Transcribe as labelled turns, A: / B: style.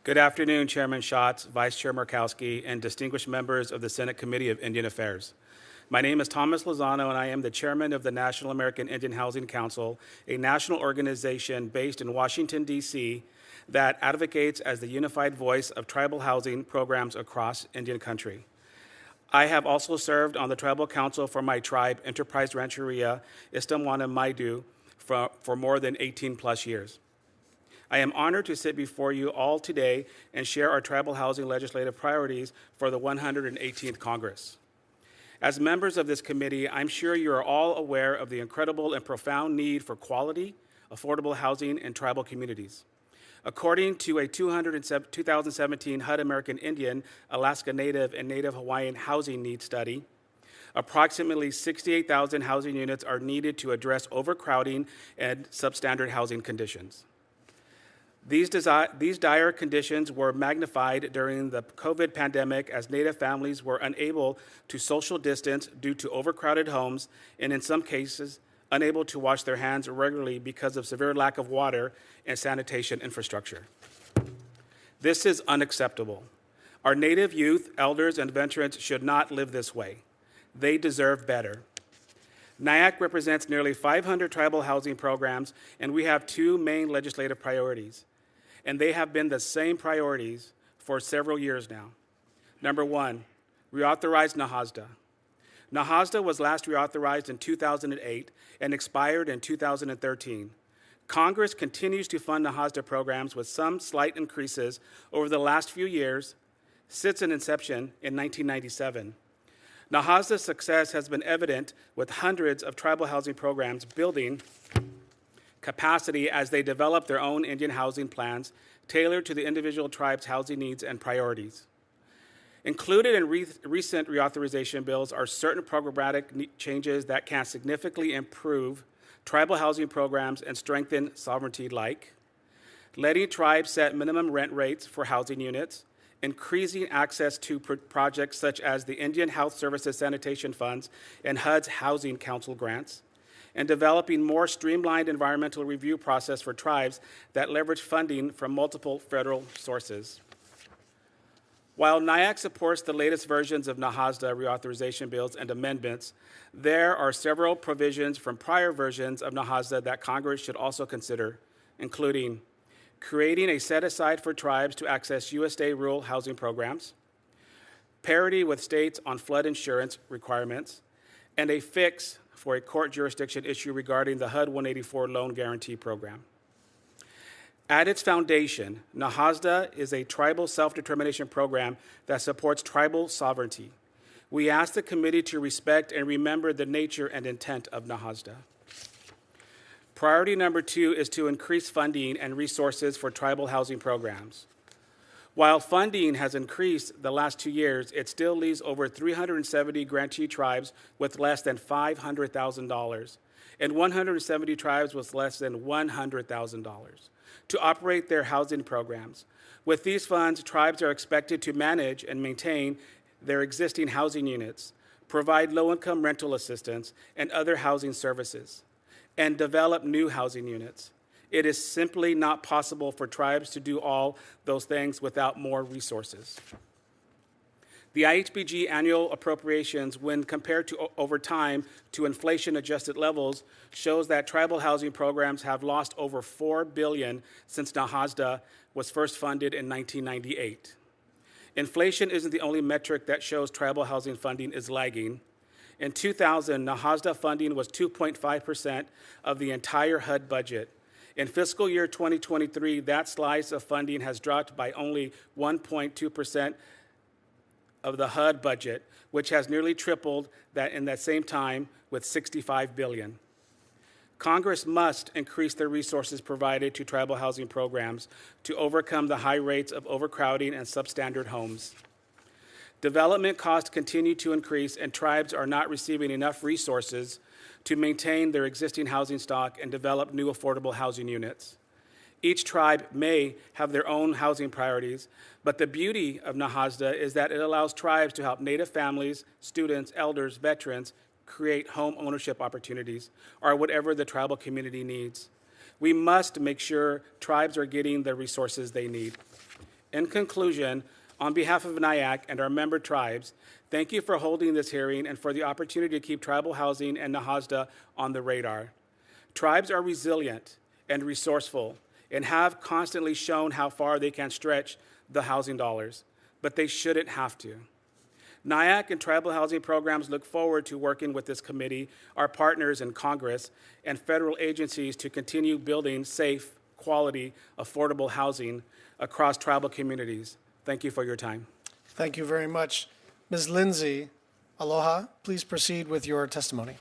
A: Good afternoon, Chairman Schatz, Vice Chair Murkowski, and distinguished members of the Senate Committee of Indian Affairs. My name is Thomas Lozano, and I am the chairman of the National American Indian Housing Council, a national organization based in Washington, D.C., that advocates as the unified voice of tribal housing programs across Indian country. I have also served on the Tribal Council for my tribe, Enterprise Rancheria, Istamwana Maidu, for more than 18 plus years. I am honored to sit before you all today and share our tribal housing legislative priorities for the 118th Congress. As members of this committee, I'm sure you are all aware of the incredible and profound need for quality, affordable housing in tribal communities. According to a 2017 HUD American Indian, Alaska Native, and Native Hawaiian housing needs study, approximately 68,000 housing units are needed to address overcrowding and substandard housing conditions. These dire conditions were magnified during the COVID pandemic as Native families were unable to social distance due to overcrowded homes and, in some cases, unable to wash their hands regularly because of severe lack of water and sanitation infrastructure. This is unacceptable. Our Native youth, elders, and veterans should not live this way. They deserve better. NIAC represents nearly 500 tribal housing programs, and we have two main legislative priorities. And they have been the same priorities for several years now. Number one, reauthorize NAHASDA. NAHASDA was last reauthorized in 2008 and expired in 2013. Congress continues to fund NAHASDA programs with some slight increases over the last few years, since its inception in 1997. NAHASDA's success has been evident with hundreds of tribal housing programs building capacity as they develop their own Indian housing plans tailored to the individual tribe's housing needs and priorities. Included in recent reauthorization bills are certain programmatic changes that can significantly improve tribal housing programs and strengthen sovereignty, like letting tribes set minimum rent rates for housing units, increasing access to projects such as the Indian Health Services Sanitation Funds and HUD's Housing Council grants, and developing more streamlined environmental review process for tribes that leverage funding from multiple federal sources. While NIAC supports the latest versions of NAHASDA reauthorization bills and amendments, there are several provisions from prior versions of NAHASDA that Congress should also consider, including creating a set-aside for tribes to access USDA rural housing programs, parity with states on flood insurance requirements, and a fix for a court jurisdiction issue regarding the HUD 184 Loan Guarantee Program. At its foundation, NAHASDA is a tribal self-determination program that supports tribal sovereignty. We ask the committee to respect and remember the nature and intent of NAHASDA. Priority number two is to increase funding and resources for tribal housing programs. While funding has increased the last 2 years, it still leaves over 370 grantee tribes with less than $500,000 and 170 tribes with less than $100,000 to operate their housing programs. With these funds, tribes are expected to manage and maintain their existing housing units, provide low-income rental assistance and other housing services, and develop new housing units. It is simply not possible for tribes to do all those things without more resources. The IHBG annual appropriations, when compared to over time to inflation-adjusted levels, shows that tribal housing programs have lost over $4 billion since NAHASDA was first funded in 1998. Inflation isn't the only metric that shows tribal housing funding is lagging. In 2000, NAHASDA funding was 2.5% of the entire HUD budget. In fiscal year 2023, that slice of funding has dropped by only 1.2% of the HUD budget, which has nearly tripled that in that same time with $65 billion. Congress must increase the resources provided to tribal housing programs to overcome the high rates of overcrowding and substandard homes. Development costs continue to increase, and tribes are not receiving enough resources to maintain their existing housing stock and develop new affordable housing units. Each tribe may have their own housing priorities, but the beauty of NAHASDA is that it allows tribes to help Native families, students, elders, veterans create home ownership opportunities or whatever the tribal community needs. We must make sure tribes are getting the resources they need. In conclusion, on behalf of NIAC and our member tribes, thank you for holding this hearing and for the opportunity to keep tribal housing and NAHASDA on the radar. Tribes are resilient and resourceful and have constantly shown how far they can stretch the housing dollars, but they shouldn't have to. NIAC and tribal housing programs look forward to working with this committee, our partners in Congress, and federal agencies to continue building safe, quality, affordable housing across tribal communities. Thank you for your time.
B: Thank you very much. Ms. Lindsey, aloha. Please proceed with your testimony.